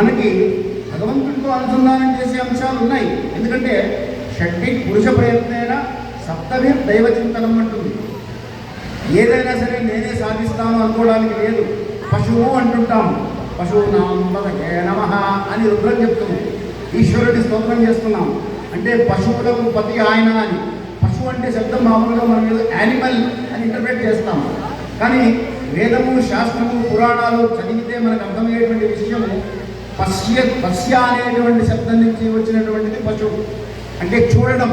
మనకి భగవంతుడితో అనుసంధానం చేసే అంశాలు ఉన్నాయి. ఎందుకంటే షడ్డి పురుష ప్రయత్నైన సప్తమి దైవ చింతనం అంటుంది. ఏదైనా సరే నేనే సాధిస్తాను అనుకోవడానికి లేదు. పశువు అంటుంటాము, పశువు నామకే నమః అని రుద్రం చెప్తుంది. ఈశ్వరుడి స్తోత్రం చేస్తున్నాం అంటే పశువులకు పతి ఆయన అని. పశువు అంటే శబ్దం మామూలుగా మనం ఏదో యానిమల్ అని ఇంటర్ప్రిట్ చేస్తాం. కానీ వేదము, శాస్త్రము, పురాణాలు చదివితే మనకు అర్థమయ్యేటువంటి విషయము పశ్య అనేటువంటి శబ్దం నుంచి వచ్చినటువంటిది పశువు. అంటే చూడడం.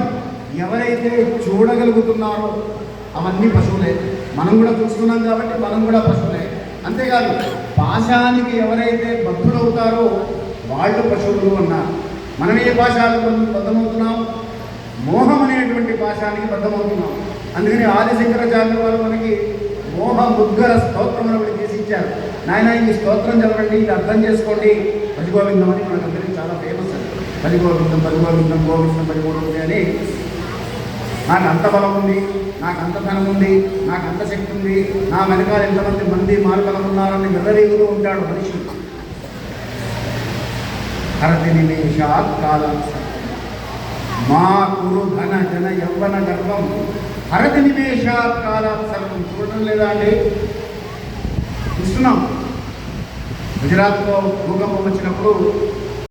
ఎవరైతే చూడగలుగుతున్నారో అవన్నీ పశువులే. మనం కూడా చూస్తున్నాం కాబట్టి మనం కూడా పశువులే. అంతేకాదు పాశానికి ఎవరైతే బద్ధులవుతారో వాళ్ళు పశువులు అన్నారు. మనం ఏ పాశాలకు బద్ధమవుతున్నాం? మోహం అనేటువంటి పాశానికి బద్ధమవుతున్నాం. అందుకని ఆదిశంకరాచార్యుల వారు మనకి మోహ ముద్గర స్తోత్రం ఒకటి చేసి ఇచ్చారు. నాయన ఈ స్తోత్రం చదవండి, ఇది అర్థం చేసుకోండి. భజగోవిందం అని మనకందరికీ చాలా ఫేమస్ అది. భజగోవిందం భజగోవిందం గోవిందం భజగోవిందం అని. నాకు అంత బలం ఉంది, నాకు అంత ధనం ఉంది, నాకు అంత శక్తి ఉంది, నా వెనకాల ఎంతమంది మార్గలం ఉన్నారని విర్రవీగుతూ ఉంటాడు మనిషి. హరతి నిమేషాత్ కాలం మా కురు ధన జన యవ్వన గర్వం హరతి నిమేషాత్ కాలాత్ సర్వం. చూడడం లేదా అండి? చూస్తున్నాం. గుజరాత్లో భూకంపం వచ్చినప్పుడు